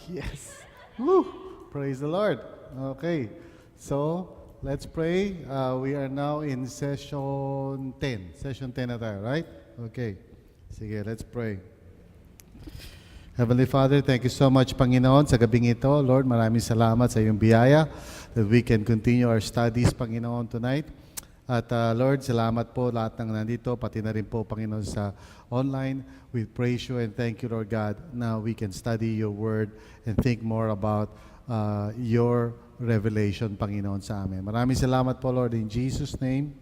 Yes. Woo! Praise the Lord. Okay. So, let's pray. We are now in session 10. Session 10 na tayo, right? Okay. Sige, let's pray. Heavenly Father, thank you so much, Panginoon, sa gabing ito. Lord, maraming salamat sa iyong biyaya that we can continue our studies, Panginoon, tonight. At Lord, salamat po lahat ng nandito, pati na rin po, Panginoon, sa online. We praise you and thank you, Lord God. Now we can study your word and think more about your revelation, Panginoon, sa amin. Maraming salamat po, Lord, in Jesus' name.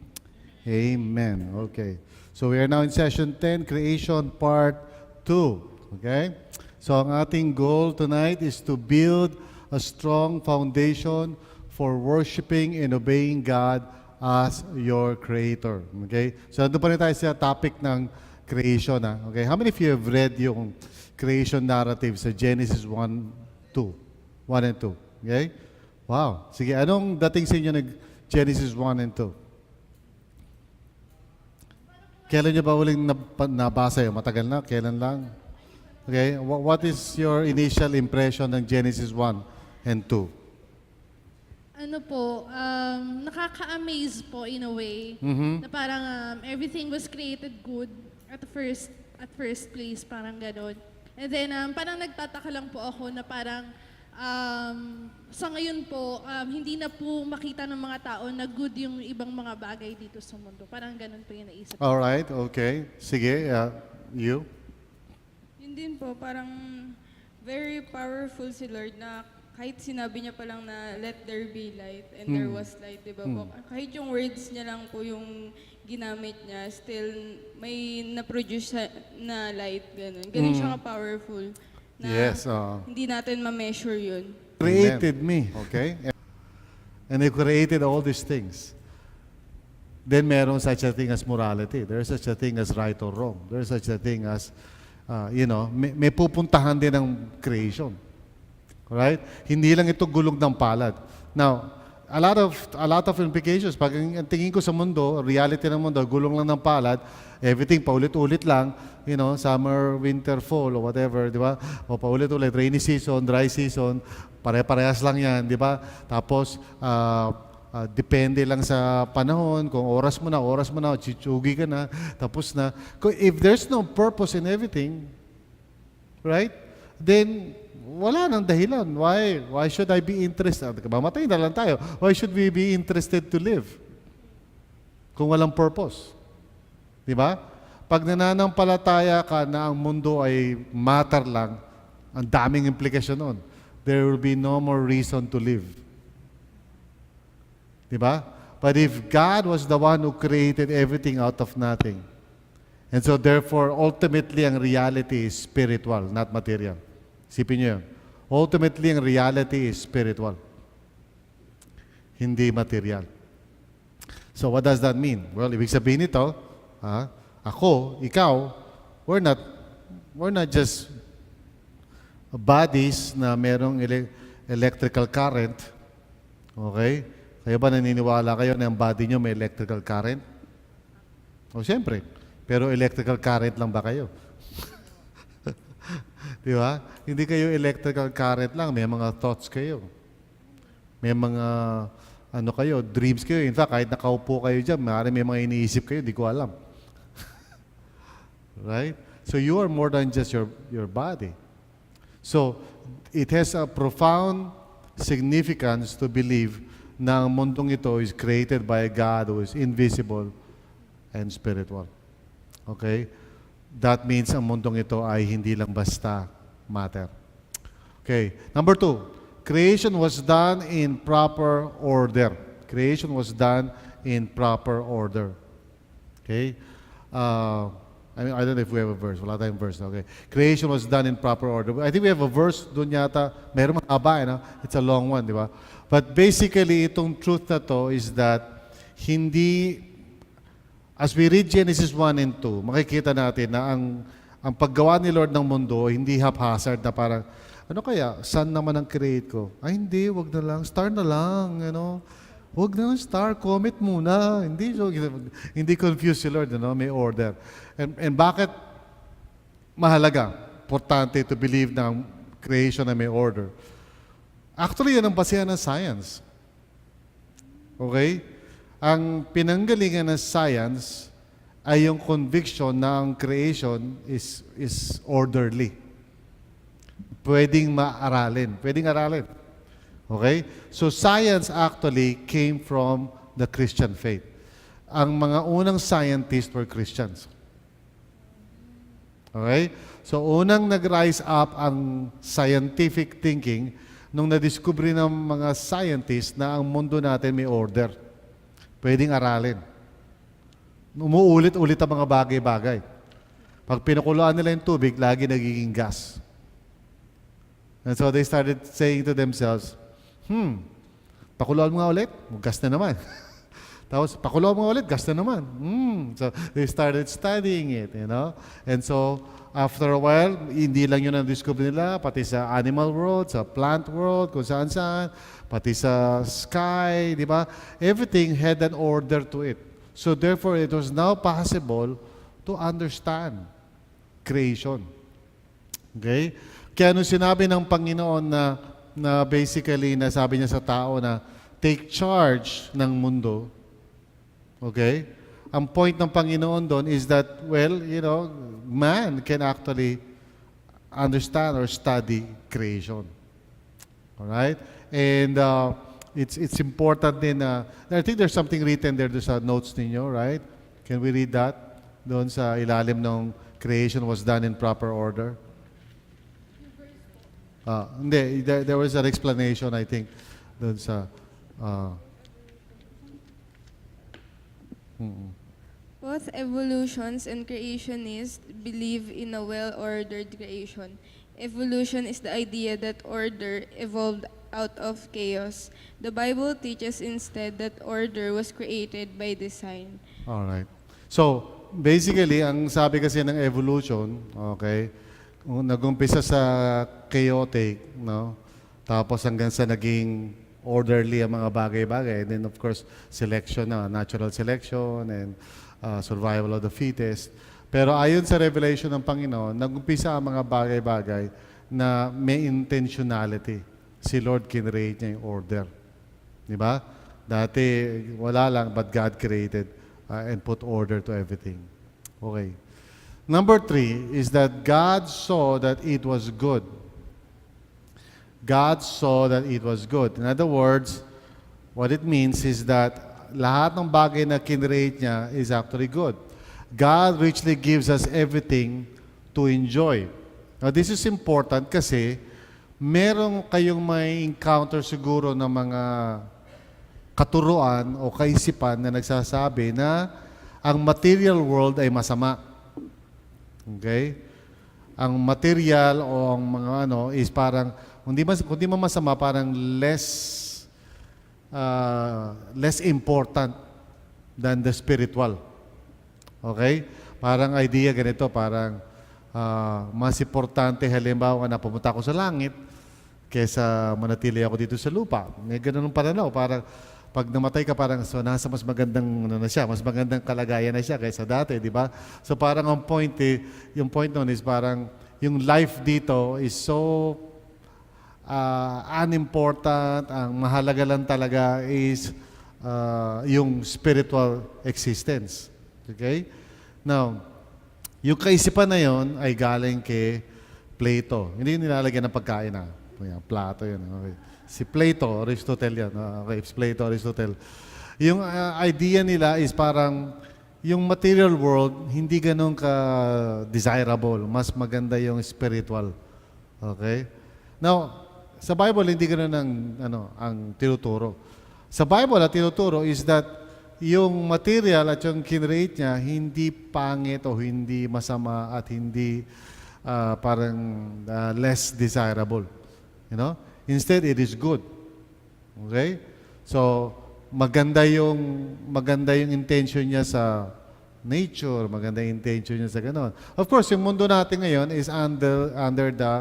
Amen. Okay. So we are now in session 10, Creation Part 2. Okay? So ang ating goal tonight is to build a strong foundation for worshiping and obeying God as your Creator. Okay? So nandun pa rin tayo sa topic ng creation. Okay? How many of you have read yung creation narrative sa Genesis 1 and 2? Okay? Wow. Sige, anong dating sa inyo ng Genesis 1 and 2? Kailan nyo ba uling nabasa yun? Matagal na? Kailan lang? Okay, what is your initial impression ng Genesis 1 and 2? Ano po, nakaka-amaze po in a way, na parang everything was created good at first place, parang gano'n. And then parang nagtataka lang po ako na parang sa ngayon po, hindi na po makita ng mga tao na good yung ibang mga bagay dito sa mundo. Parang gano'n po yung naisip ko. Alright, okay. Sige, you? Yun din po, parang very powerful si Lord na kahit sinabi niya pa lang na let there be light and there was light, di ba po? Kahit yung words niya lang po yung ginamit niya, still may na-produce na light, gano'n. Ganun siya ka-powerful na Yes. hindi natin ma-measure yun. Created me, okay? And they created all these things. Then meron such a thing as morality. There's such a thing as right or wrong. There's such a thing as may pupuntahan din ng creation. Right? Hindi lang ito gulong ng palad. Now, a lot of implications. Pag ang tingin ko sa mundo, reality ng mundo, gulong lang ng palad, everything paulit-ulit lang, summer, winter, fall, or whatever, di ba? O paulit-ulit, rainy season, dry season, pare-parehas lang yan, di ba? Tapos, depende lang sa panahon, kung oras mo na, chichugi ka na, tapos na. If there's no purpose in everything, right, then wala nang dahilan. Why should I be interested? Mamatay na lang tayo. Why should we be interested to live? Kung walang purpose. Di ba? Pag nananampalataya ka na ang mundo ay matter lang, ang daming implikasyon nun. There will be no more reason to live. Diba? But if God was the one who created everything out of nothing, and so therefore, ultimately, ang reality is spiritual, not material. Isipin nyo yun. Ultimately, ang reality is spiritual. Hindi material. So what does that mean? Well, ibig sabihin nito, ako, ikaw, we're not just bodies na merong electrical current. Okay? Kaya ba naniniwala kayo na ang body nyo may electrical current? O siyempre, pero electrical current lang ba kayo? Di ba? Hindi kayo electrical current lang, may mga thoughts kayo. May mga, dreams kayo. In fact, kahit nakaupo kayo dyan, may mga iniisip kayo, di ko alam. Right? So you are more than just your body. So, it has a profound significance to believe na ang mundong ito is created by a God who is invisible and spiritual. Okay? That means ang mundong ito ay hindi lang basta matter. Okay. Number 2, creation was done in proper order. Creation was done in proper order. Okay? I don't know if we have a verse. Wala tayong verse. Okay. Creation was done in proper order. I think we have a verse doon yata. Meron mahaba, It's a long one, di ba? But basically, itong truth na to is that as we read Genesis 1 and 2, makikita natin na ang paggawa ni Lord ng mundo, hindi haphazard na parang, sun naman ang create ko? Ay, hindi, wag na lang, star na lang, Wag na, star, comet muna. Hindi confuse si Lord, may order. And bakit mahalaga, importante to believe na creation na may order. Actually, yan ang basehan ng science. Okay? Ang pinanggalingan ng science ay yung conviction na ang creation is orderly. Pwedeng maaralin. Pwedeng aralin. Okay? So science actually came from the Christian faith. Ang mga unang scientists were Christians. Okay? So unang nag-rise up ang scientific thinking nung nadiskubre ng mga scientists na ang mundo natin may order. Pwedeng aralin. Umuulit-ulit ang mga bagay-bagay. Pag pinakuluan nila yung tubig, lagi nagiging gas. And so they started saying to themselves, pakuluan mo nga ulit, gas na naman. Tapos, pakuluan mo nga ulit, gas na naman. So they started studying it, you know. And so, after a while, hindi lang yun ang discover nila, pati sa animal world, sa plant world, kung saan-saan, pati sa sky, di ba? Everything had an order to it. So therefore, it was now possible to understand creation. Okay? Kaya nung sinabi ng Panginoon na basically, nasabi niya sa tao na take charge ng mundo, okay? Ang point ng Panginoon doon is that, well, you know, man can actually understand or study creation. Alright? And it's important din I think there's something written there sa notes ninyo, right? Can we read that? Doon sa ilalim ng creation was done in proper order. Hindi, there was an explanation, I think, doon sa Both evolutions and creationists believe in a well-ordered creation. Evolution is the idea that order evolved out of chaos. The Bible teaches instead that order was created by design. All right. So, basically, ang sabi kasi ng evolution, okay, nag-umpisa sa chaotic, no? Tapos hanggang sa naging orderly ang mga bagay-bagay. And then, of course, selection na, natural selection and survival of the fittest. Pero ayon sa revelation ng Panginoon, nag-umpisa ang mga bagay-bagay na may intentionality. Si Lord kinreate niya yung order. Di ba? Dati, wala lang, but God created and put order to everything. Okay. Number 3 is that God saw that it was good. God saw that it was good. In other words, what it means is that lahat ng bagay na kinreate niya is actually good. God richly gives us everything to enjoy. Now, this is important kasi merong kayong may encounter siguro ng mga katuruan o kaisipan na nagsasabi na ang material world ay masama. Okay? Ang material o ang mga is parang, kundi man masama, parang less important than the spiritual. Okay? Parang idea ganito, parang mas importante halimbawa na pumunta ako sa langit kesa manatili ako dito sa lupa. May ganun ang pananaw. Parang pag namatay ka, parang so, nasa mas magandang na siya, mas magandang kalagayan na siya kaysa dati, di ba? So parang ang point yung point noon is parang yung life dito is so unimportant. Ang mahalaga lang talaga is yung spiritual existence. Okay? Now, yung kaisipan na yon ay galing kay Plato. Hindi yung nilalagyan ng pagkain na. Plato yun. Okay. Si Plato, Aristotle yan. Okay, Plato, Aristotle. Yung idea nila is parang yung material world hindi ganun ka-desirable. Mas maganda yung spiritual. Okay? Now, sa Bible, hindi ganun ang tinuturo. Sa Bible, ang tinuturo is that yung material at yung kinreate niya, hindi pangit o hindi masama at hindi parang less desirable. You know? Instead, it is good. Okay? So, maganda yung intention niya sa nature, maganda yung intention niya sa ganon. Of course, yung mundo natin ngayon is under the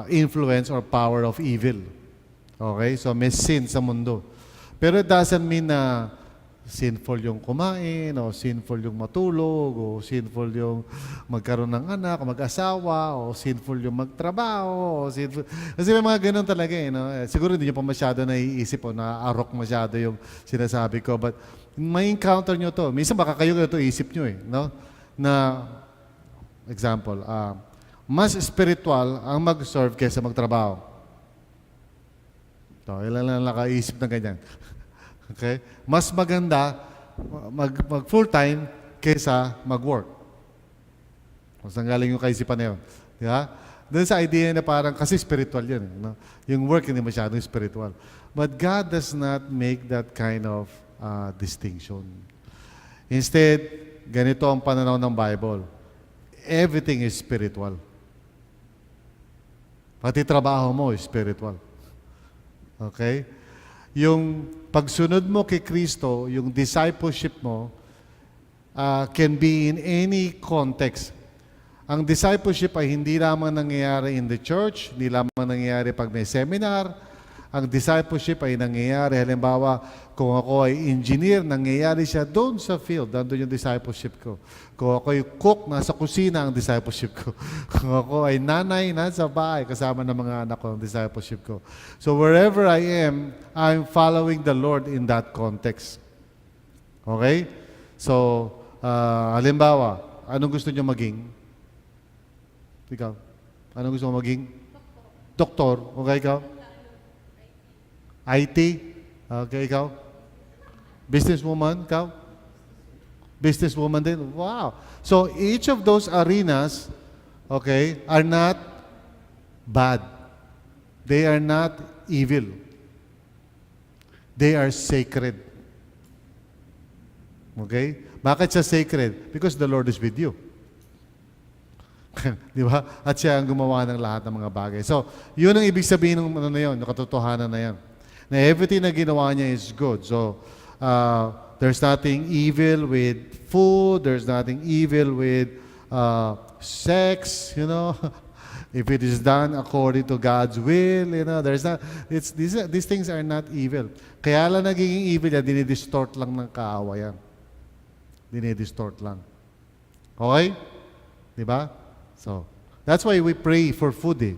influence or power of evil. Okay? So, may sin sa mundo. Pero it doesn't mean na sinful yung kumain, o sinful yung matulog, o sinful yung magkaroon ng anak, o mag-asawa, o sinful yung magtrabaho, o sinful... Kasi may mga ganun talaga eh. No? Siguro hindi nyo pa masyado naiisip o na-arok masyado yung sinasabi ko. But may encounter nyo to. Minsan baka kayo ito isip nyo eh. No? Na, example, mas spiritual ang mag-serve kaysa magtrabaho. So, ilan lang nakaisip na ganyan. Okay? Mas maganda mag full-time kaysa mag-work. Mas nanggaling yung kaisipan na yun. Di ba? Doon sa idea na parang, kasi spiritual yun. No? Yung work hindi masyadong spiritual. But God does not make that kind of distinction. Instead, ganito ang pananaw ng Bible. Everything is spiritual. Pati trabaho mo is spiritual. Okay? Yung pagsunod mo kay Kristo, yung discipleship mo, can be in any context. Ang discipleship ay hindi lamang nangyayari in the church, hindi lamang nangyayari pag may seminar. Ang discipleship ay nangyayari, halimbawa, kung ako ay engineer, nangyayari siya doon sa field, doon yung discipleship ko. Kung ako ay cook, nasa kusina ang discipleship ko. Kung ako ay nanay, nasa bahay, kasama ng mga anak ko ang discipleship ko. So wherever I am, I'm following the Lord in that context. Okay? So, halimbawa, anong gusto niyo maging? Ikaw? Anong gusto mo maging? Doktor. Okay, ikaw? IT? Okay, ikaw? Businesswoman? Ikaw? Businesswoman din? Wow! So, each of those arenas, okay, are not bad. They are not evil. They are sacred. Okay? Bakit siya sacred? Because the Lord is with you. Di ba? At siya ang gumawa ng lahat ng mga bagay. So, yun ang ibig sabihin ng ano na yun, ng katotohanan na yan. Na everything na ginawa niya is good. So, there's nothing evil with food. There's nothing evil with sex, you know. If it is done according to God's will, you know, there's not, these things are not evil. Kaya lang nagiging evil yan, dinidistort lang ng kaawayan. Dinidistort lang. Okay? Diba? So, that's why we pray for food eh.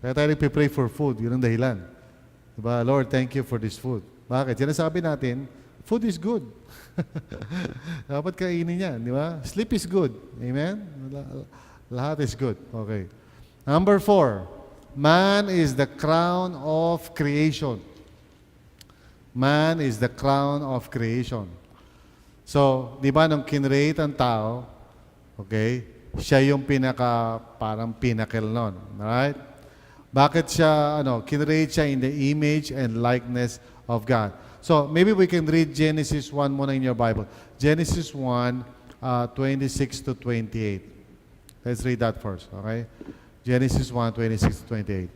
Kaya tayo nagpipray for food, yun ang dahilan. Diba? Lord, thank you for this food. Bakit? Sinasabi natin, food is good. Dapat kainin yan, di ba? Sleep is good. Amen? Lahat is good. Okay. Number 4, man is the crown of creation. Man is the crown of creation. So, di ba nung kinreate ang tao, okay, siya yung parang pinnacle nun. Alright? Bakit siya, kinreate siya in the image and likeness of God. So, maybe we can read Genesis 1 muna in your Bible. Genesis 1, 26 to 28. Let's read that first, okay? Genesis 1, 26 to 28.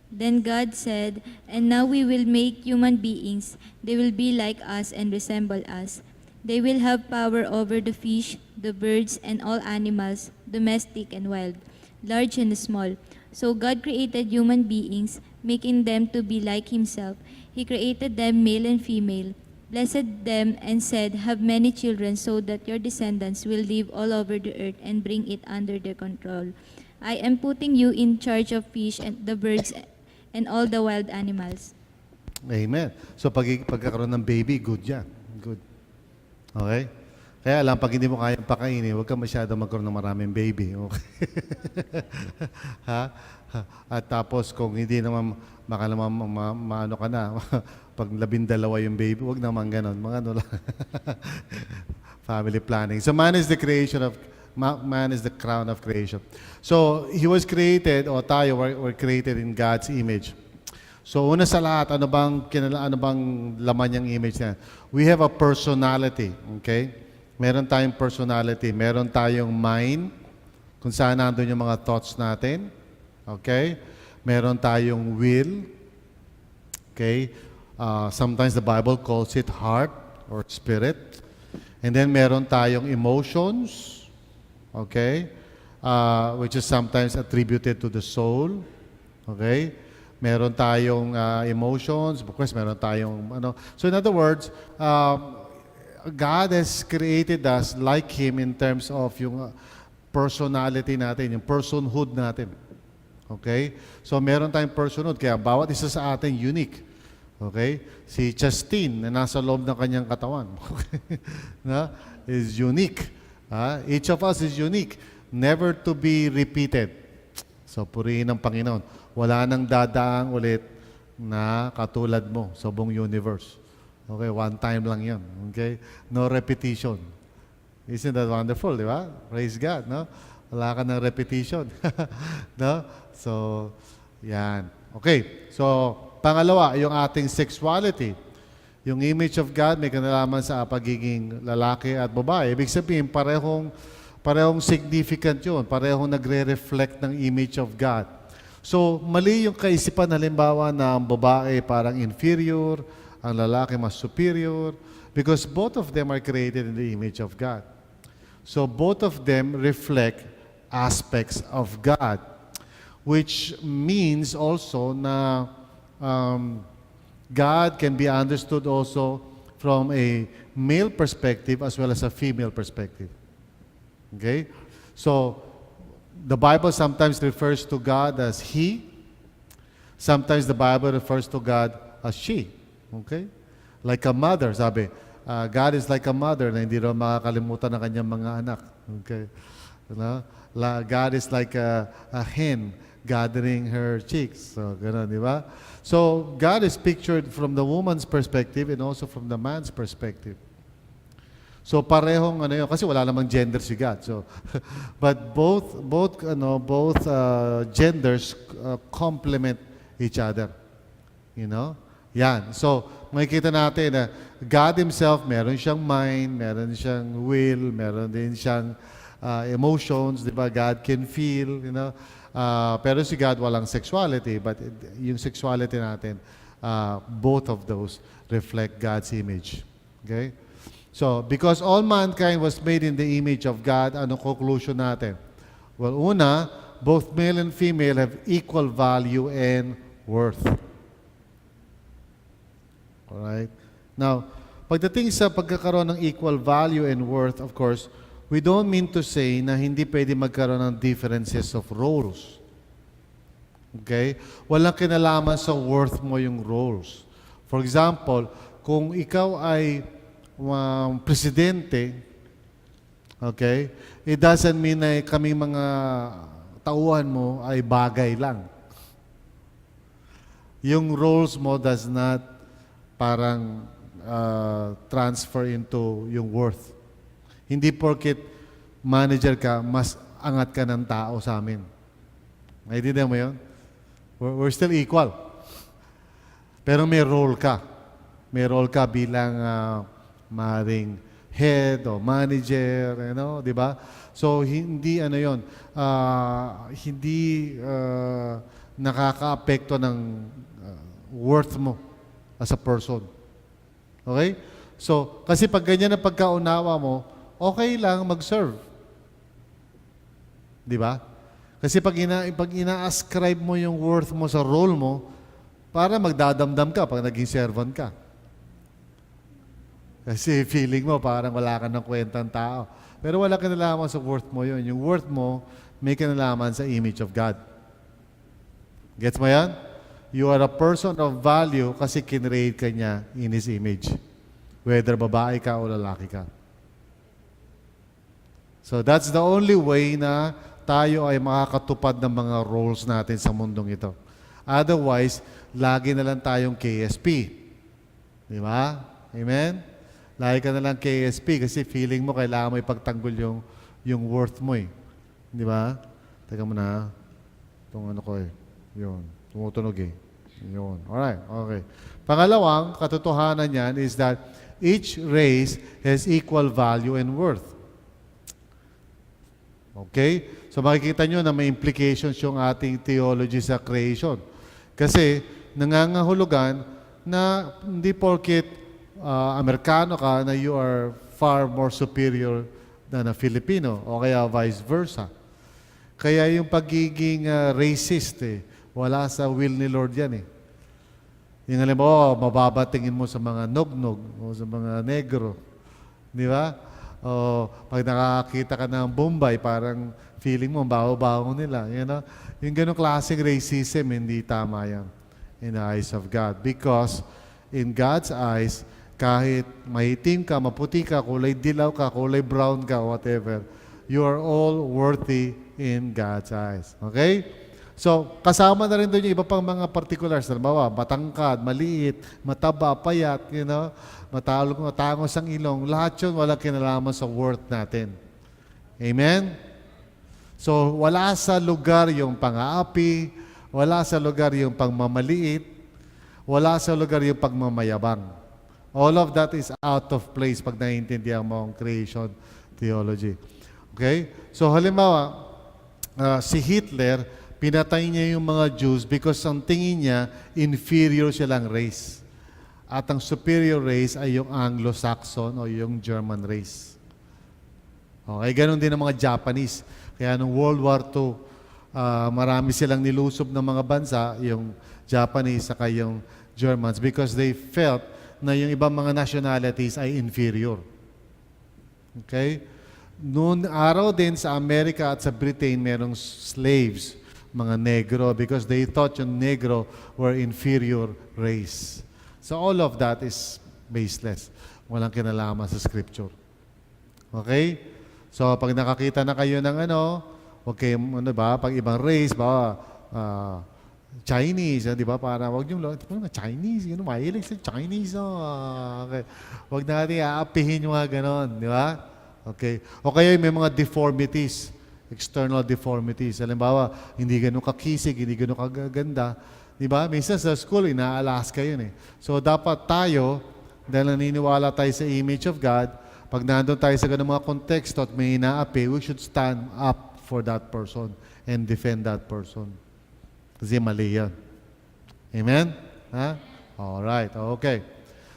Then God said, "And now we will make human beings. They will be like us and resemble us. They will have power over the fish, the birds, and all animals, domestic and wild, large and small." So God created human beings, making them to be like Himself. He created them male and female, blessed them, and said, "Have many children, so that your descendants will live all over the earth and bring it under their control. I am putting you in charge of fish and the birds and all the wild animals." Amen. So, pagkakaroon ng baby, good yan. Good. Okay? Kaya alam, pag hindi mo kayang pakainin, huwag ka masyado magkaroon ng maraming baby. Okay? ha? At tapos, kung hindi naman, baka naman maano ka na, pag 12 yung baby, huwag naman ganon. Mga ano lang. Family planning. So, man is the crown of creation. So, he was created, o tayo were created in God's image. So, una sa lahat, ano bang laman yung image niya? We have a personality, okay? Meron tayong personality, meron tayong mind, kung saan nandun yung mga thoughts natin, okay? Meron tayong will, okay? Sometimes the Bible calls it heart or spirit. And then meron tayong emotions, okay? which is sometimes attributed to the soul. Okay? Meron tayong emotions, of course, meron tayong ano. So in other words, God has created us like Him in terms of yung personality natin, yung personhood natin. Okay? So meron tayong personhood, kaya bawat isa sa atin unique. Okay? Si Justine na nasa loob ng kanyang katawan na, is unique. Each of us is unique. Never to be repeated. So purihin ng Panginoon. Wala nang dadaang ulit na katulad mo sa buong universe. Okay? One time lang yan. Okay? No repetition. Isn't that wonderful, di ba? Praise God, no? Wala ka ng repetition. No? So, yan. Okay. So, pangalawa, yung ating sexuality. Yung image of God may kinalaman sa pagiging lalaki at babae. Ibig sabihin, parehong significant yun. Parehong nagre-reflect ng image of God. So, mali yung kaisipan halimbawa na ang babae parang inferior, ang lalaki mas superior, because both of them are created in the image of God. So, both of them reflect aspects of God, which means also na God can be understood also from a male perspective as well as a female perspective. Okay? So, the Bible sometimes refers to God as He. Sometimes the Bible refers to God as she. Okay? Like a mother, sabi. God is like a mother na hindi raw makakalimutan ng kanyang mga anak. Okay? God is like a hen gathering her chicks. So, gano'n, di ba? So, God is pictured from the woman's perspective and also from the man's perspective. So, parehong ano yun, kasi wala namang gender si God. So, but both genders complement each other. You know? Yan. So, makikita natin na God Himself, meron siyang mind, meron siyang will, meron din siyang emotions, di ba? God can feel, you know. Pero si God walang sexuality, but yung sexuality natin, both of those reflect God's image. Okay? So, because all mankind was made in the image of God, anong conclusion natin? Well, una, both male and female have equal value and worth. Alright? Now, pagdating sa pagkakaroon ng equal value and worth, of course, we don't mean to say na hindi pwede magkaroon ng differences of roles. Okay? Walang kinalaman sa worth mo yung roles. For example, kung ikaw ay presidente, okay, it doesn't mean na kaming mga tauhan mo ay bagay lang. Yung roles mo does not parang transfer into yung worth. Hindi porket manager ka, mas angat ka ng tao sa amin. Naintindihan mo yun? We're still equal. Pero may role ka. May role ka bilang maring head o manager, you know, di ba? So, hindi ano yun, hindi nakaka-apekto ng worth mo as a person. Okay? So, kasi pag ganyan na pagkaunawa mo, okay lang mag-serve. Di ba? Kasi pag ina-ascribe mo yung worth mo sa role mo, para magdadamdam ka pag naging servant ka. Kasi feeling mo parang wala ka ng kwentang tao. Pero wala kinalaman sa worth mo yun. Yung worth mo, may kinalaman sa image of God. Gets mo yan? You are a person of value kasi kinreate ka niya in His image. Whether babae ka o lalaki ka. So that's the only way na tayo ay makakatupad ng mga roles natin sa mundong ito. Otherwise, lagi na lang tayong KSP. Di ba? Amen? Lagi ka na lang KSP kasi feeling mo kailangan mo ipagtanggol yung worth mo eh. Di ba? Teka mo na. Itong ano ko eh. Yun. Tumutunog eh. Yun. Alright. Okay. Pangalawang katotohanan niyan is that each race has equal value and worth. Okay? So makikita nyo na may implications yung ating theology sa creation. Kasi nangangahulugan na hindi porket Amerikano ka na you are far more superior than a Filipino o kaya vice versa. Kaya yung pagiging racist, wala sa will ni Lord yan eh. Yung alam mo, mababatingin mo sa mga nognog o sa mga negro. Di ba? O pag nakakita ka ng Bombay, parang feeling mo, baho-baho nila. You know? Yung ganong klaseng racism, hindi tama yan in the eyes of God. Because in God's eyes, kahit maitim ka, maputi ka, kulay dilaw ka, kulay brown ka, whatever, you are all worthy in God's eyes. Okay? So, kasama na rin doon yung iba pang mga particulars. Halimbawa, matangkad, maliit, mataba, payat, you know, matangos ang ilong. Lahat yun walang kinalaman sa worth natin. Amen? So, wala sa lugar yung pang-aapi, wala sa lugar yung pagmamaliit, wala sa lugar yung pagmamayabang. All of that is out of place pag naiintindihan mo ang creation theology. Okay? So, halimbawa, si Hitler, pinatay niya yung mga Jews because ang tingin niya, inferior silang race. At ang superior race ay yung Anglo-Saxon o yung German race. Okay, ganun din ang mga Japanese. Kaya nung World War II, marami silang nilusob ng mga bansa, yung Japanese saka yung Germans, because they felt na yung ibang mga nationalities ay inferior. Okay? Noon araw din sa Amerika at sa Britain, merong slaves, mga negro, because they thought yung negro were inferior race. So all of that is baseless. Walang kinalaman sa scripture. Okay? So pag nakakita na kayo ng okay, ano ba, pag ibang race, ba, Chinese, di ba? Para wag yung Chinese, mahilig sa Chinese. Okay. Wag natin aapihin yung mga ganon, di ba? Okay. O kaya may mga deformities, external deformities. Halimbawa, hindi ganun kakisig, hindi ganun kaganda. Di ba? Minsan sa school, ina-Alaska yun eh. So, dapat tayo, dahil naniniwala tayo sa image of God, pag nandun tayo sa ganung mga konteksto at may inaapi, we should stand up for that person and defend that person. Kasi mali yan. Amen? Ha? Alright, okay.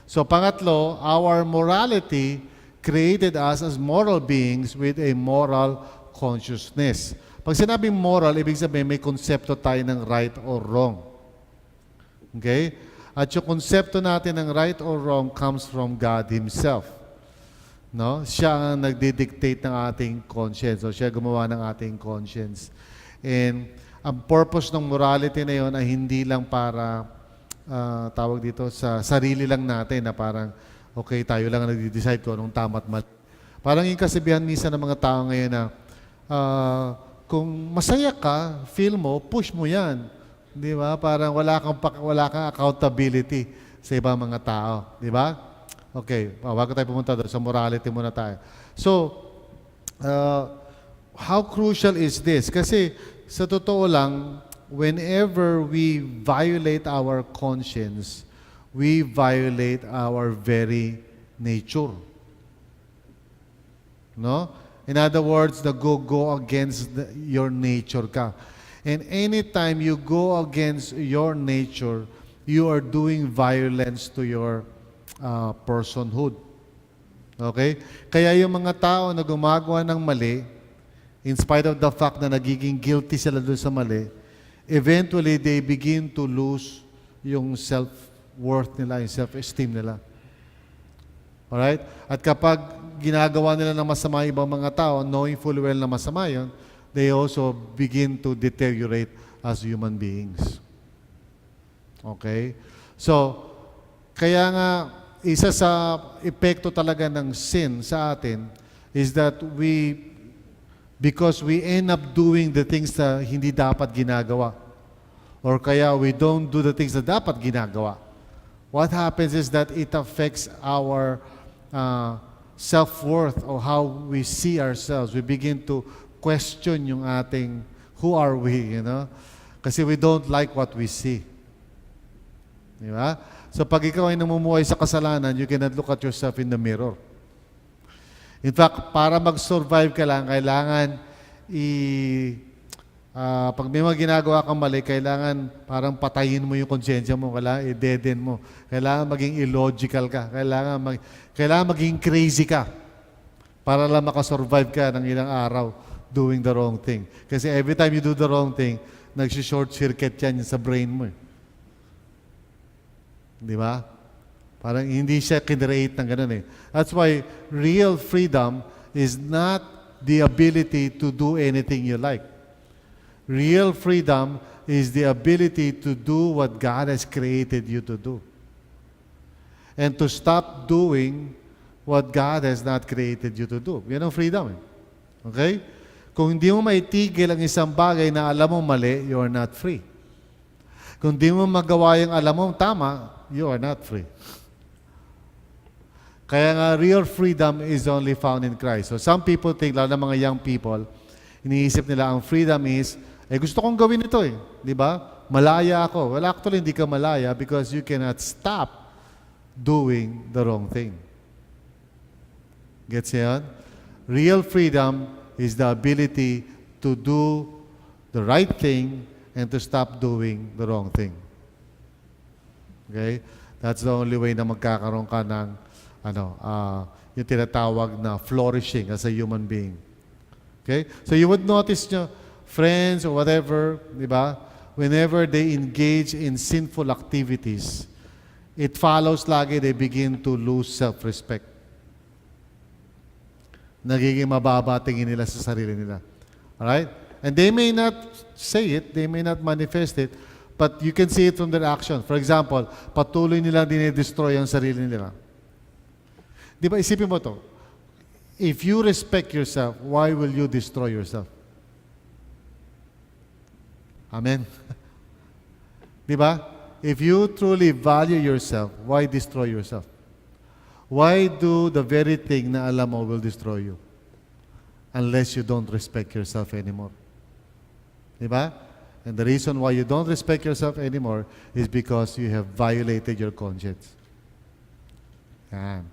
So, pangatlo, our morality created us as moral beings with a moral consciousness. Pag sinabing moral, ibig sabihin may konsepto tayo ng right or wrong. Okay? At yung konsepto natin ng right or wrong comes from God Himself. No? Siya ang nagdidictate ng ating conscience, o siya gumawa ng ating conscience. And ang purpose ng morality na yun ay hindi lang para tawag dito sa sarili lang natin na parang okay, tayo lang ang nagde-decide kung anong tama at mali. Parang yung kasabihan minsan ng mga tao ngayon na kung masaya ka, feel mo, push mo yan. Di ba? Parang wala kang accountability sa ibang mga tao. Di ba? Okay, bago tayo pumunta doon, sa morality muna tayo. So, how crucial is this? Kasi sa totoo lang, whenever we violate our conscience, we violate our very nature. No? In other words, go against your nature ka. And anytime you go against your nature, you are doing violence to your personhood. Okay? Kaya yung mga tao na gumagawa ng mali, in spite of the fact na nagiging guilty sila doon sa mali, eventually they begin to lose yung self-worth nila, yung self-esteem nila. Alright? At kapag ginagawa nila ng masama ibang mga tao, knowing full well na masama yun, they also begin to deteriorate as human beings. Okay? So, kaya nga, isa sa epekto talaga ng sin sa atin is that because we end up doing the things na hindi dapat ginagawa, or kaya we don't do the things na dapat ginagawa, what happens is that it affects our self-worth or how we see ourselves. We begin to question yung ating, who are we, you know? Kasi we don't like what we see. Di ba? So pag ikaw ay namumuhay sa kasalanan, you cannot look at yourself in the mirror. In fact, para mag-survive ka lang, kailangan pag may mga ginagawa kang mali, kailangan parang patayin mo yung konsensya mo, kailangan i-deaden mo, kailangan maging illogical ka, kailangan maging crazy ka para lang makasurvive ka ng ilang araw doing the wrong thing. Kasi every time you do the wrong thing, nag-short circuit yan sa brain mo. Di ba? Parang hindi siya kinreate ng ganun eh. That's why real freedom is not the ability to do anything you like. Real freedom is the ability to do what God has created you to do. And to stop doing what God has not created you to do. Yan ang freedom. Okay? Kung hindi mo maitigil ang isang bagay na alam mo mali, you are not free. Kung hindi mo magawa yung alam mo tama, you are not free. Kaya nga, real freedom is only found in Christ. So some people think, lalo na mga young people, iniisip nila ang freedom is, gusto kong gawin ito eh. Di ba? Malaya ako. Well, actually, hindi ka malaya because you cannot stop doing the wrong thing. Gets yan? Real freedom is the ability to do the right thing and to stop doing the wrong thing. Okay? That's the only way na magkakaroon ka ng yung tinatawag na flourishing as a human being. Okay? So you would notice nyo, friends or whatever, di ba? Whenever they engage in sinful activities, it follows lagi they begin to lose self-respect. Nagiging mababa tingin nila sa sarili nila. Alright? And they may not say it, they may not manifest it, but you can see it from their action. For example, patuloy nilang dinidestroy ang sarili nila. Di ba, isipin mo to. If you respect yourself, why will you destroy yourself? Amen? Di ba? If you truly value yourself, why destroy yourself? Why do the very thing na alam mo will destroy you? Unless you don't respect yourself anymore. Diba? And the reason why you don't respect yourself anymore is because you have violated your conscience. Yan.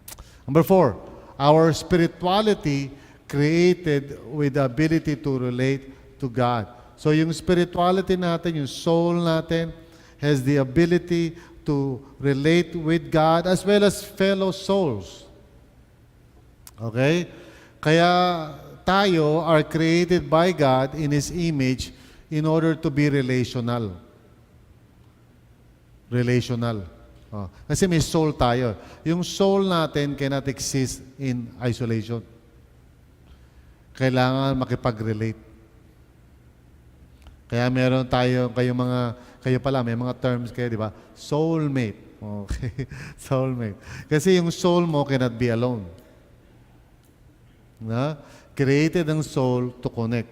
Number 4, our spirituality created with the ability to relate to God. So yung spirituality natin, yung soul natin, has the ability to relate with God as well as fellow souls. Okay? Kaya tayo are created by God in His image in order to be relational. Relational. Kasi may soul tayo. Yung soul natin cannot exist in isolation. Kailangan makipag-relate. Kaya meron tayo, kayo pala, may mga terms kayo, di ba? Soulmate. Okay. Soulmate. Kasi yung soul mo cannot be alone. Na? Created ang soul to connect.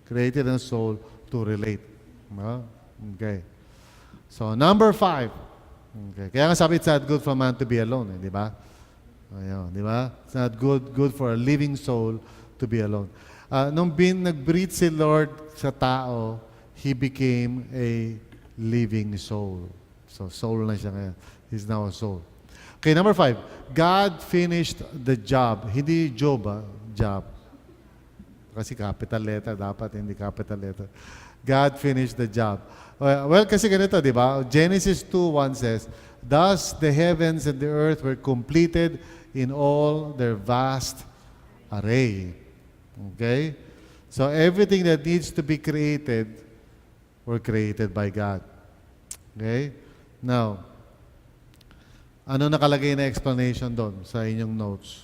Created ang soul to relate. Na? Okay. So, number 5. Okay. Kaya nga sabi, it's not good for man to be alone. Di ba? Ayun, di ba? It's not good for a living soul to be alone. Nung nag-breathe si Lord sa tao, He became a living soul. So, soul na siya ngayon. He's now a soul. Okay, number 5. God finished the job. Hindi job, job. Kasi capital letter, dapat hindi capital letter. God finished the job. Well, kasi ganito, di ba? Genesis 2:1 says, thus the heavens and the earth were completed in all their vast array. Okay? So, everything that needs to be created were created by God. Okay? Now, ano nakalagay na explanation doon sa inyong notes?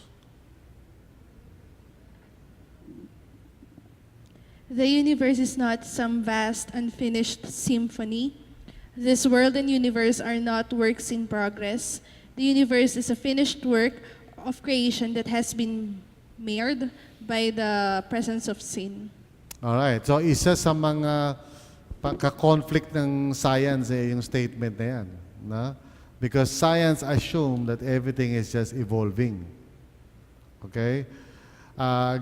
The universe is not some vast, unfinished symphony. This world and universe are not works in progress. The universe is a finished work of creation that has been marred by the presence of sin. Alright. So, isa sa mga ka-conflict ng science yung statement na yan. Na? Because science assume that everything is just evolving. Okay?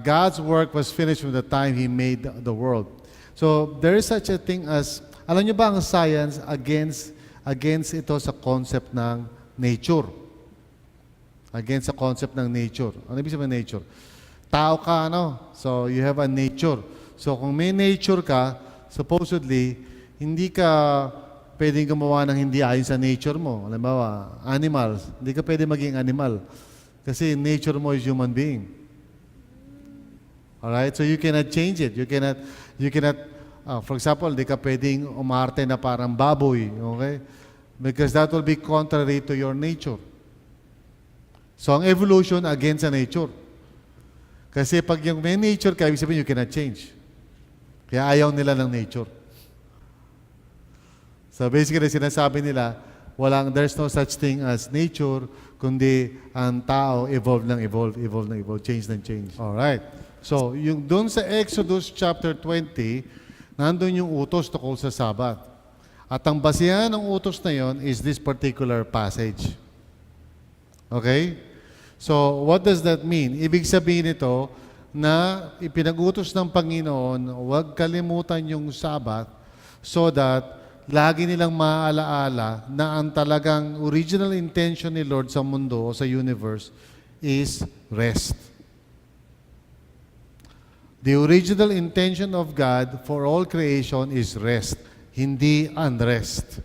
God's work was finished from the time He made the world. So, there is such a thing as, alam niyo ba ang science against ito sa concept ng nature? Against sa concept ng nature. Ano ibig sabihin ng nature? Tao ka, So, you have a nature. So, kung may nature ka, supposedly, hindi ka pwedeng gumawa ng hindi ayon sa nature mo. Halimbawa, animals. Hindi ka pwede maging animal. Kasi nature mo is human being. Alright? So you cannot change it. You cannot, for example, di ka pwedeng umarte na parang baboy. Okay? Because that will be contrary to your nature. So ang evolution against sa nature. Kasi pag yung may nature ka, ibig sabihin you cannot change. Kaya ayaw nila ng nature. So basically, sinasabi nila, there's no such thing as nature, kundi ang tao evolve, change ng change. Alright. So, yung doon sa Exodus chapter 20, nandun yung utos tungkol sa Sabbath. At ang basihan ng utos na yon is this particular passage. Okay? So, what does that mean? Ibig sabihin ito na ipinag-utos ng Panginoon, huwag kalimutan yung Sabbath so that lagi nilang maaalaala na ang talagang original intention ni Lord sa mundo o sa universe is rest. The original intention of God for all creation is rest, hindi unrest.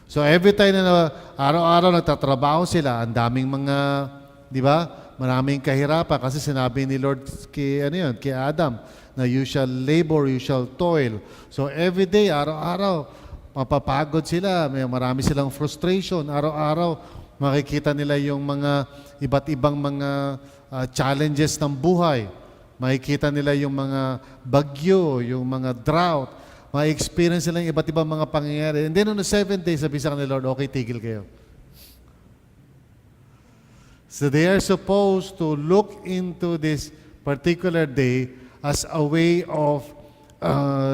So every time na araw-araw nagtatrabaho sila, ang daming mga, di ba? Maraming kahirapan kasi sinabi ni Lord kay Adam, na you shall labor, you shall toil. So every day, araw-araw, mapapagod sila, marami silang frustration. Araw-araw, makikita nila yung mga iba't ibang mga challenges ng buhay. Makikita nila yung mga bagyo, yung mga drought. Ma-experience nila yung iba't ibang mga pangyayari. And then on the 7th day, sabi sa kanila, Lord, okay, tigil kayo. So they are supposed to look into this particular day as a way of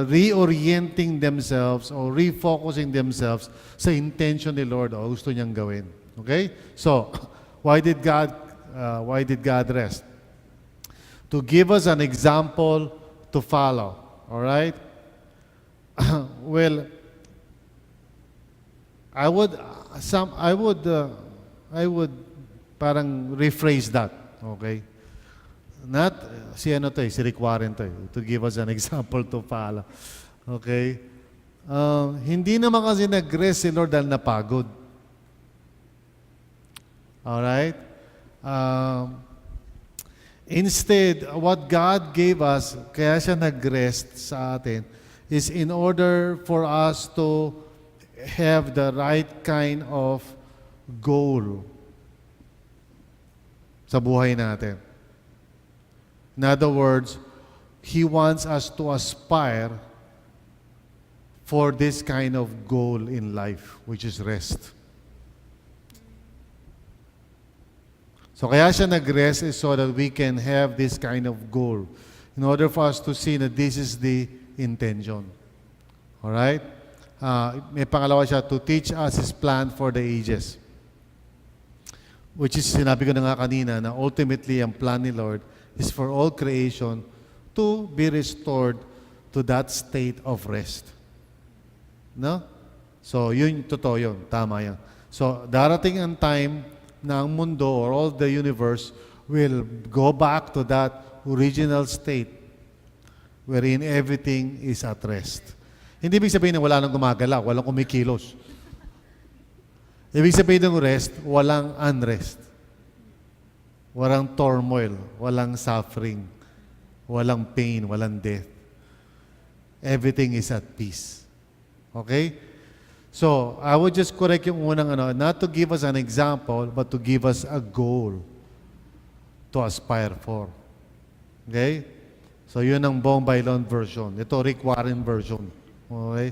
reorienting themselves or refocusing themselves sa intention ni Lord o gusto niyang gawin. Okay? So, why did God rest? To give us an example to follow. All right? Well, I would parang rephrase that. Okay? Not si Rick Warren to give us an example to follow. Okay? Hindi naman kasi nag-rest si Lord dahil napagod. Alright? Instead, what God gave us, kaya siya nag-rest sa atin, is in order for us to have the right kind of goal sa buhay natin. In other words, He wants us to aspire for this kind of goal in life, which is rest. So kaya siya nag-rest is so that we can have this kind of goal in order for us to see that this is the intention. Alright? May pangalawa siya, to teach us His plan for the ages. Which is, sinabi ko na nga kanina, na ultimately ang plan ni Lord is for all creation to be restored to that state of rest. No? So, yun, totoo yun. Tama yan. So, darating ang time na ang mundo or all the universe will go back to that original state wherein everything is at rest. Hindi ibig sabihin na wala nang gumagalaw, walang kumikilos. Ibig sabihin ng rest, walang unrest. Walang turmoil, walang suffering, walang pain, walang death. Everything is at peace. Okay? So, I would just correct yung unang not to give us an example, but to give us a goal to aspire for. Okay? So, yun ang Bong Bailon version. Ito, Rick Warren version. Okay?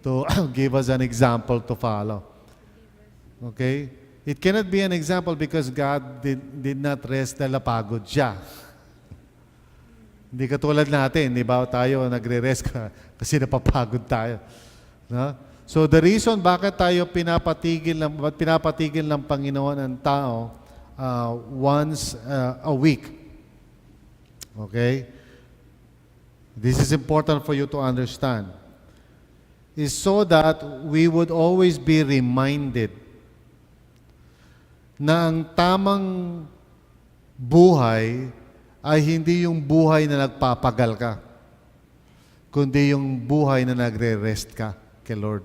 To give us an example to follow. Okay? It cannot be an example because God did not rest dahil napagod siya. Hindi katulad natin, di ba tayo nagre-rest kasi napapagod tayo. No? So the reason bakit tayo pinapatigil ng Panginoon ang tao once a week. Okay? This is important for you to understand. Is so that we would always be reminded na ang tamang buhay ay hindi yung buhay na nagpapagal ka, kundi yung buhay na nagre-rest ka kay Lord.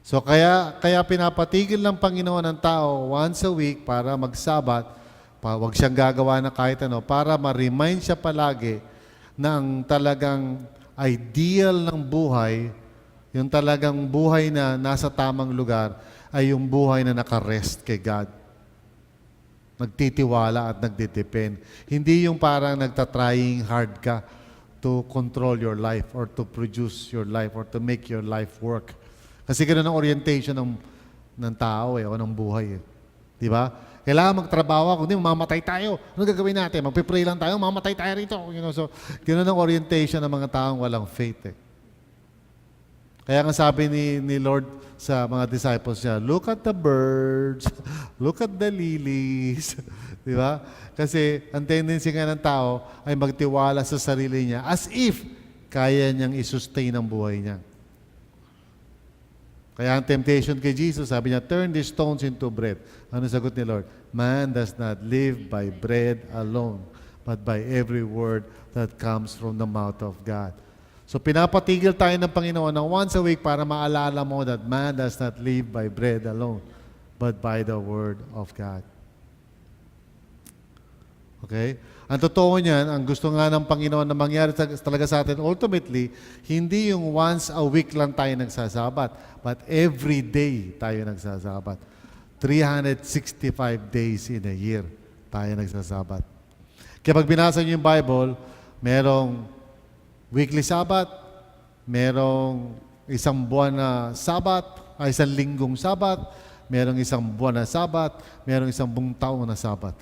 So kaya pinapatigil ng Panginoon ang tao once a week para magsabat, Huwag siyang gagawa na kahit ano para ma-remind siya palagi na ang talagang ideal ng buhay, yung talagang buhay na nasa tamang lugar, ay yung buhay na nakarest kay God. Nagtitiwala at nagdidepend. Hindi yung parang nagtatrying hard ka to control your life or to produce your life or to make your life work. Kasi ganoon ang orientation ng tao o ng buhay. Di ba? Kailangan magtrabaho ako, hindi, mamamatay tayo. Ano gagawin natin? Magpipray lang tayo, mamamatay tayo rito. So, ganoon ang orientation ng mga taong walang faith. Kaya nga sabi ni Lord sa mga disciples niya, look at the birds, look at the lilies. Di ba? Kasi ang tendency nga ng tao ay magtiwala sa sarili niya as if kaya niyang isustain ang buhay niya. Kaya ang temptation kay Jesus, sabi niya, turn these stones into bread. Ano sagot ni Lord? Man does not live by bread alone, but by every word that comes from the mouth of God. So pinapatigil tayo ng Panginoon ng once a week para maalala mo that man does not live by bread alone, but by the word of God. Okay? Ang totoo niyan, ang gusto nga ng Panginoon na mangyari talaga sa atin, ultimately, hindi yung once a week lang tayo nagsasabat, but every day tayo nagsasabat. 365 days in a year tayo nagsasabat. Kaya pag binasa niyo yung Bible, merong weekly Sabbath, merong isang buwan na Sabbath, isang linggong Sabbath, merong isang buwan na Sabbath, merong isang buong taon na Sabbath.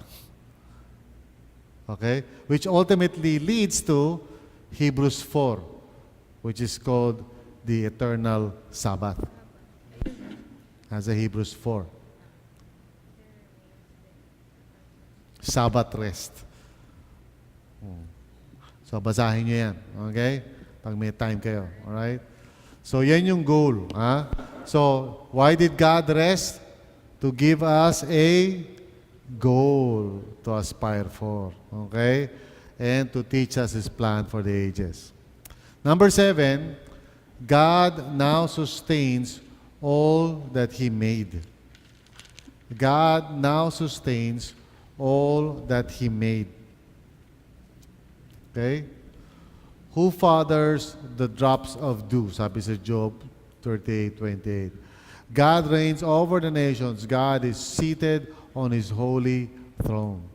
Okay? Which ultimately leads to Hebrews 4, which is called the eternal Sabbath. As a Hebrews 4. Sabbath rest. So, basahin nyo yan. Okay? Pag may time kayo. Alright? So, yan yung goal. Ha? So, why did God rest? To give us a goal to aspire for. Okay? And to teach us His plan for the ages. Number 7, God now sustains all that He made. God now sustains all that He made. Okay? Who fathers the drops of dew? Sabi sa Job 38:28. God reigns over the nations. God is seated on His holy throne.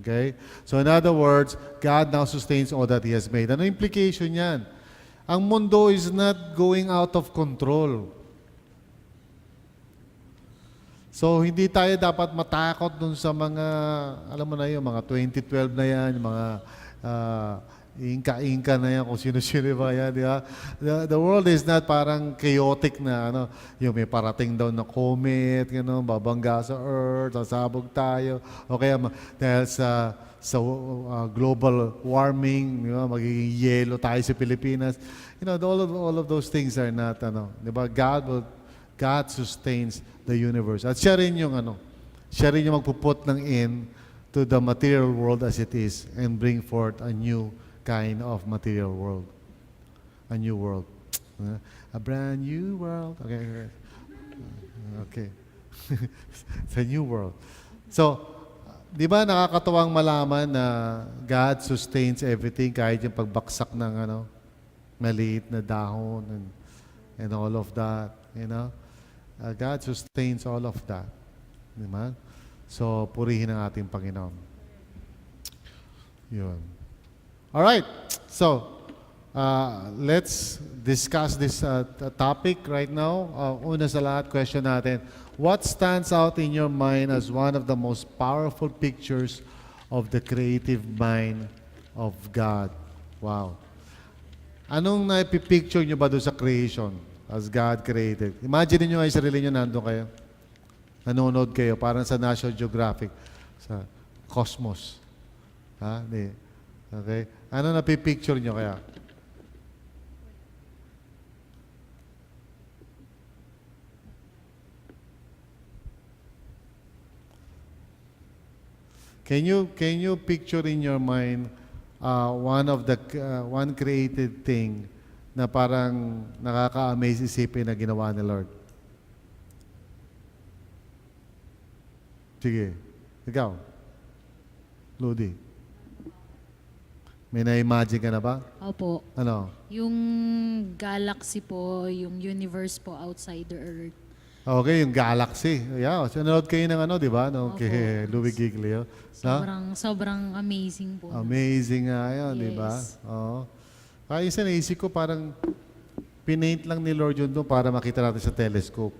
Okay? So in other words, God now sustains all that He has made. Ano implication yan? Ang mundo is not going out of control. So hindi tayo dapat matakot dun sa mga, alam mo na yun, mga 2012 na yan, mga Inka na yan, kung sino-sino ba yan, di ba? The world is not parang chaotic na, ano, yung may parating daw na comet, babangga sa Earth, sasabog tayo, o kaya dahil sa global warming, di ba, magiging yelo tayo sa Pilipinas. All of those things are not, di ba? God sustains the universe. At siya rin yung, siya rin yung magpuput ng end to the material world as it is and bring forth a new kind of material world. A new world. A brand new world. Okay. It's a new world. So, di ba nakakatuwang malaman na God sustains everything kahit yung pagbaksak ng maliit na dahon and all of that, God sustains all of that. Di ba? So, purihin ang ating Panginoon. Yun. All right. So, let's discuss this topic right now. Una sa lahat, question natin, what stands out in your mind as one of the most powerful pictures of the creative mind of God? Wow. Anong naipipicture nyo ba doon sa creation as God created? Imagine niyo ay sarili nyo nandun kayo. Nanonood kayo, parang sa National Geographic, sa Cosmos. Ha? Okay? Ano napipicture nyo kaya? Can you picture in your mind one created thing na parang nakaka-amaze isipin na ginawa ni Lord? Sige. Ikaw. Ludi? May na-imagine ka na ba? Opo. Ano? Yung galaxy po, yung universe po outside the Earth. Okay, yung Galaxy. Yeah, so nanood kayo ng ano, di ba? No, Opo. kay Louis Giglio. No? Sobrang amazing po. Amazing nga yun, di ba? Yes. Oo. Kaya isa naisip ko parang pinaint lang ni Lord yun doon para makita natin sa telescope.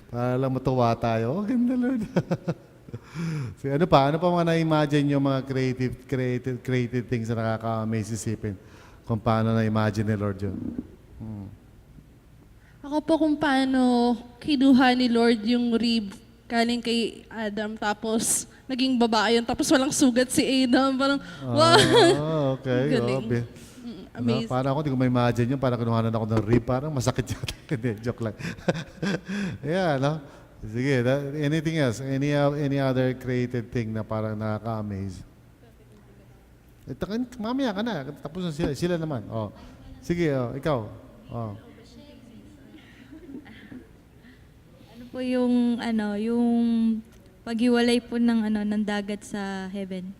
Para lang matuwa tayo. Oh, ganda Lord. So, ano pa mga na-imagine yung mga creative things na nakaka-amaze isipin kung paano na-imagine ni Lord yun? Ako po kung paano kinuha ni Lord yung rib galing kay Adam, tapos naging babae yun, tapos walang sugat si Adam. Parang, wow! Okay. Galing. Ano, Amazing. parang ako, hindi ko ma-imagine yun. Parang kinuhanan ako ng rib. Parang masakit yata. Hindi, joke lang. Yeah, no? Sige, anything else? Any other creative thing na parang nakaka-amaze? Mamaya ka na. Tapos na sila. Sila naman. Oh. Sige, ikaw. Oh. Ano po yung paghiwalay po ng dagat sa heaven.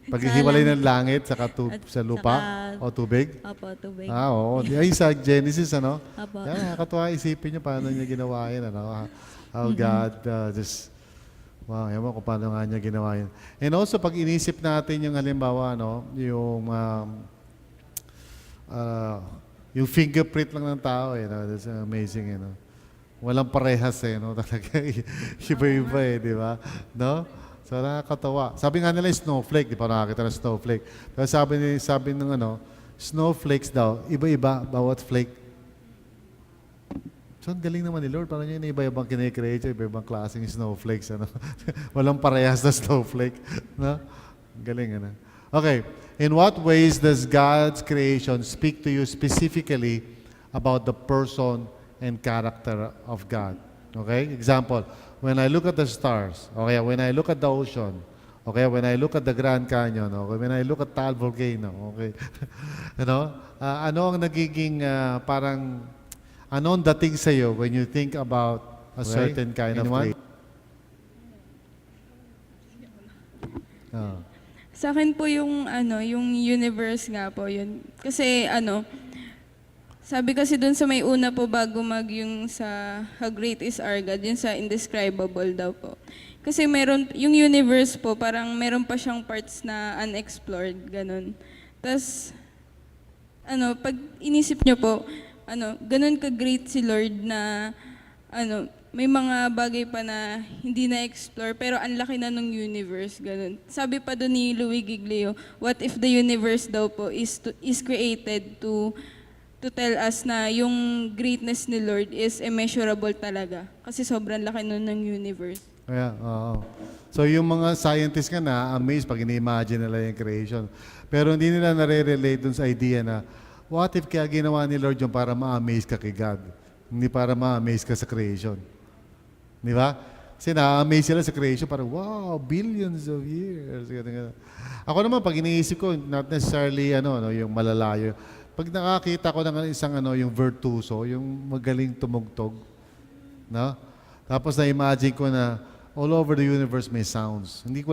Paghihiwalay ng langit sa lupa saka- o tubig? Opo, tubig. Oo. Ay, sa Genesis, ano? Opo. Yan, nakakatuwa isipin niyo paano niya ginawa yun, ano? How God just, wow, ewan ko paano nga niya ginawa yun. And also, pag inisip natin yung halimbawa, no, yung fingerprint lang ng tao, no? That's amazing, no? Walang parehas, no? Talaga, iba-iba, di ba? No? So, nakakatawa. Sabi nga nila, snowflake, di pa nakakita ng snowflake. Pero sabi ng snowflakes daw, iba-iba, bawat flake. So, ang galing naman ni Lord. Parang yun, iba-ibang kinikreate, iba-ibang klaseng snowflakes. Ano? Walang parehas na snowflake. No? Galing, ano? Okay. In what ways does God's creation speak to you specifically about the person and character of God? Okay? Example, when I look at the stars, okay, when I look at the ocean, okay, when I look at the Grand Canyon, okay, when I look at Taal Volcano, okay, ano ang nagiging parang, ano ang dating sa iyo when you think about a certain kind of creation? Sa akin po yung yung universe nga po yun. Kasi sabi kasi dun sa may una po bago yung sa How Great is Our God, yun sa indescribable daw po. Kasi yung universe po, parang meron pa siyang parts na unexplored, ganun. Tapos, pag inisip nyo po, ganun ka-great si Lord na, may mga bagay pa na hindi na-explore, pero ang laki na ng universe, ganun. Sabi pa doon ni Louis Giglio, what if the universe daw po is created to tell us na yung greatness ni Lord is immeasurable talaga. Kasi sobrang laki nun ng universe. Yeah, oo. So yung mga scientists nga na-amaze pag ini-imagine nila yung creation. Pero hindi nila nare-relate dun sa idea na what if kaya ginawa ni Lord yung para ma-amaze ka kay God? Hindi para ma-amaze ka sa creation. Di ba? Kasi na-amaze sila sa creation, parang wow, billions of years. Ako naman, pag iniisip ko, not necessarily yung malalayo. Pag nakakita ko ng isang yung virtuoso, yung magaling tumugtog, no? Tapos na-imagine ko na all over the universe may sounds. Hindi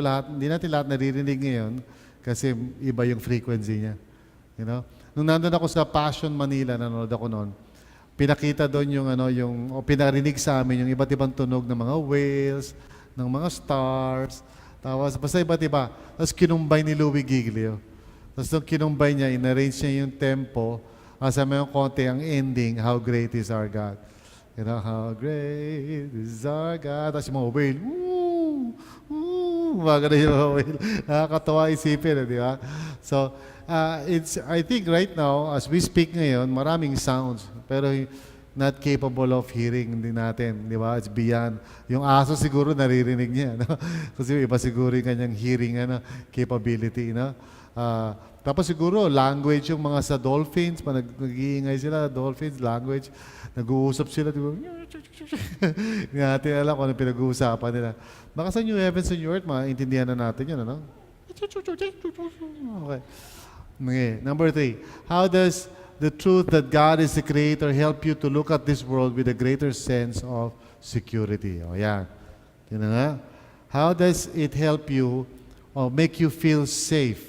natin lahat naririnig ngayon kasi iba yung frequency niya. You know? Nung nandun ako sa Passion Manila, nanonood ako noon, pinakita doon o pinarinig sa amin yung iba't ibang tunog ng mga whales, ng mga stars, tapos basta iba't iba. Tapos kinumbay ni Louis Giglio. Tapos nung kinumbay niya, in-arrange niya yung tempo, kasama yung konti ang ending, How Great is Our God. You know, how great is our God. Tapos yung mga whale, woo, woo, mga ganun yung mga whale. Nakakatawa isipin, di ba? So, I think right now, as we speak ngayon, maraming sounds, pero not capable of hearing din natin, di ba? It's beyond. Yung aso siguro naririnig niya, no? Kasi iba siguro yung kanyang hearing capability, no? Tapos siguro, language yung mga sa dolphins, pa nag-iingay sila, dolphins, language, nag-uusap sila, di ba? Hindi natin alam kung ano pinag-uusapan nila. Baka sa New Heavens and New Earth, maintindihan na natin yun, ano? Okay. Number 3, how does the truth that God is the Creator help you to look at this world with a greater sense of security? O yan. Yun na nga. How does it help you or make you feel safe?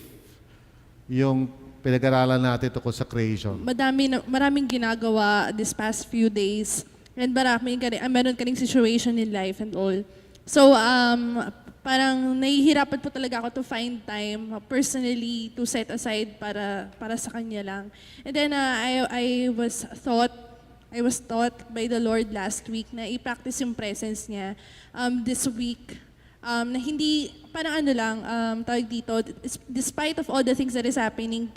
Yung pinag-aralan natin tungkol sa creation. Maraming ginagawa this past few days. And meron ka ring situation in life and all. So, parang nahihirapan po talaga ako to find time personally to set aside para sa kanya lang. And then I was taught by the Lord last week na i-practice yung presence niya this week. Na hindi, parang tawag dito, despite of all the things that is happening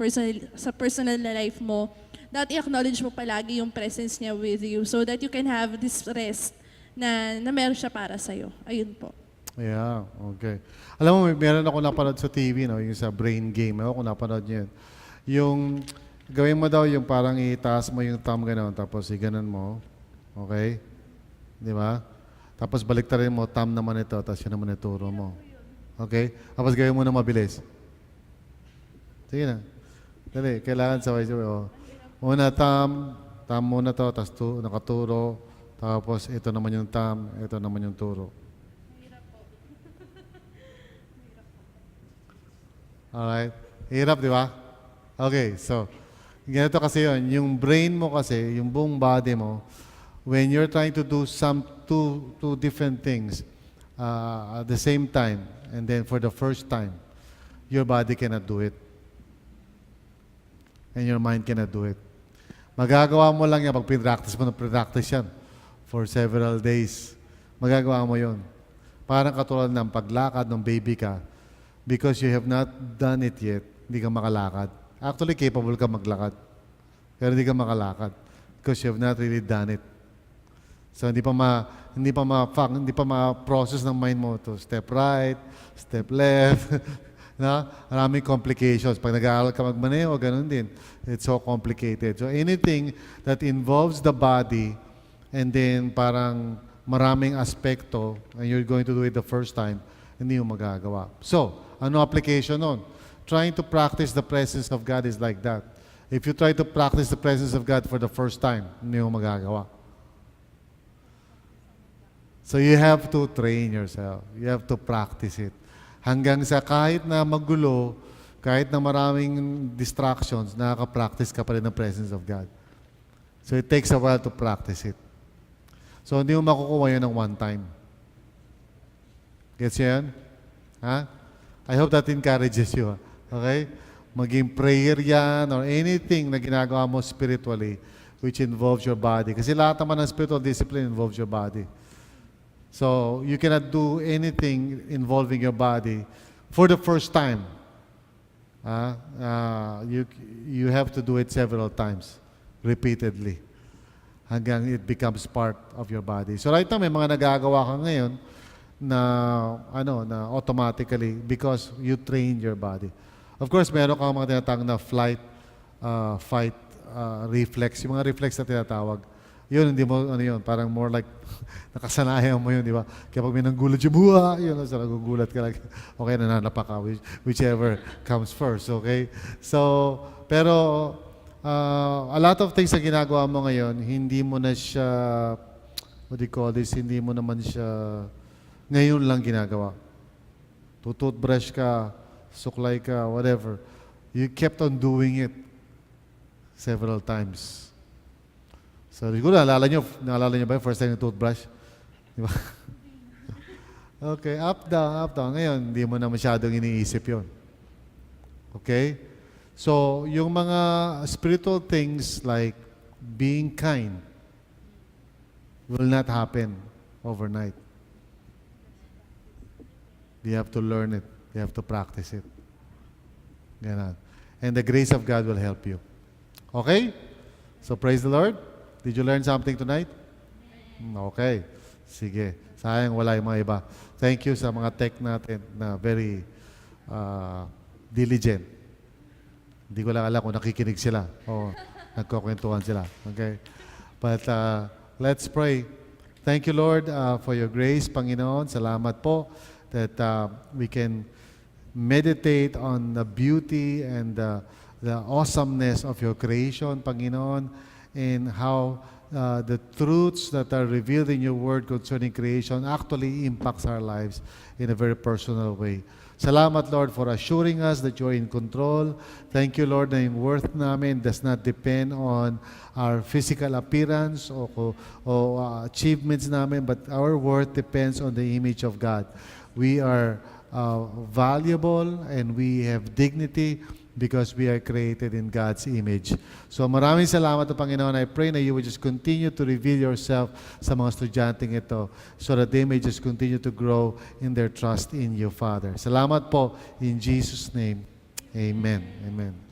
sa personal na life mo, that i-acknowledge mo palagi yung presence niya with you so that you can have this rest na meron siya para sa'yo. Ayun po. Yeah, okay. Alam mo, meron ako napanood sa TV, no? Yung sa brain game. Ako kung napanood niyo yun. Yung, gawin mo daw yung parang itaas mo yung thumb gano'n, tapos iganon mo. Okay? Di ba? Tapos baliktarin mo, thumb naman ito, tapos yun naman ituro mo. Okay? Tapos gawin mo na mabilis. Sige na. Dali, kailangan sabay-sabay. Oh. Una, thumb muna to, tapos nakaturo, tapos ito naman yung thumb, ito naman yung turo. Alright. Hirap, di ba? Okay, so, ganito kasi yun. Yung brain mo kasi, yung buong body mo, when you're trying to do two different things at the same time, and then for the first time, your body cannot do it. And your mind cannot do it. Magagawa mo lang yan pag pinractice mo na pinractice yan for several days. Magagawa mo yun. Parang katulad ng paglakad ng baby ka, because you have not done it yet, hindi ka makalakad. Actually, capable ka maglakad. Pero hindi ka makalakad because you have not really done it. So hindi pa ma-process ng mind mo to step right, step left. Na? Maraming complications. Pag nag-aaral ka magmaneho, ganun din. It's so complicated. So anything that involves the body and then parang maraming aspekto and you're going to do it the first time, hindi mo magagawa. So, ano application nun? Trying to practice the presence of God is like that. If you try to practice the presence of God for the first time, hindi mo magagawa. So you have to train yourself. You have to practice it. Hanggang sa kahit na magulo, kahit na maraming distractions, nakaka-practice ka pa rin ng presence of God. So it takes a while to practice it. So hindi mo makukuha yun ng one time. Gets yan? Ha? I hope that encourages you. Okay? Maging prayer yan or anything na ginagawa mo spiritually which involves your body. Kasi lahat naman ng spiritual discipline involves your body. So, you cannot do anything involving your body for the first time. You have to do it several times, repeatedly, hanggang it becomes part of your body. So right now, may mga nagagawa ka ngayon na automatically because you train your body. Of course, meron kang mga tinatawag na fight, reflex. Yung mga reflex na tinatawag. Yun, hindi mo, parang more like, nakasanayan mo yun, di ba? Kaya pag may nanggulat yung buha, yun, so nagugulat ka lang. Okay, nananapa ka, whichever comes first, okay? So, pero, a lot of things na ginagawa mo ngayon, hindi mo na siya, what do you call this, hindi mo naman siya, ngayon lang ginagawa. Tututbrush ka, suklay ka, whatever. You kept on doing it several times. So, siguro, naalala nyo ba yung first time yung toothbrush? Di ba? Okay, up, down. Ngayon, hindi mo na masyadong iniisip yon. Okay? So, yung mga spiritual things like being kind will not happen overnight. You have to learn it. You have to practice it. Ganun. And the grace of God will help you. Okay? So, praise the Lord. Did you learn something tonight? Okay. Sige. Sayang wala yung mga iba. Thank you sa mga tech natin na very diligent. Hindi ko lang alam kung nakikinig sila o nagkukwentuhan sila. Okay? But let's pray. Thank you, Lord, for your grace, Panginoon. Salamat po that we can meditate on the beauty and the awesomeness of your creation, Panginoon, and how the truths that are revealed in your word concerning creation actually impacts our lives in a very personal way. Salamat, Lord, for assuring us that you're in control. Thank you, Lord, na yung worth namin does not depend on our physical appearance o achievements namin, but our worth depends on the image of God. We are valuable and we have dignity because we are created in God's image. So maraming salamat, Panginoon. I pray na you will just continue to reveal yourself sa mga estudyanteng ito so that they may just continue to grow in their trust in you, Father. Salamat po in Jesus' name. Amen. Amen.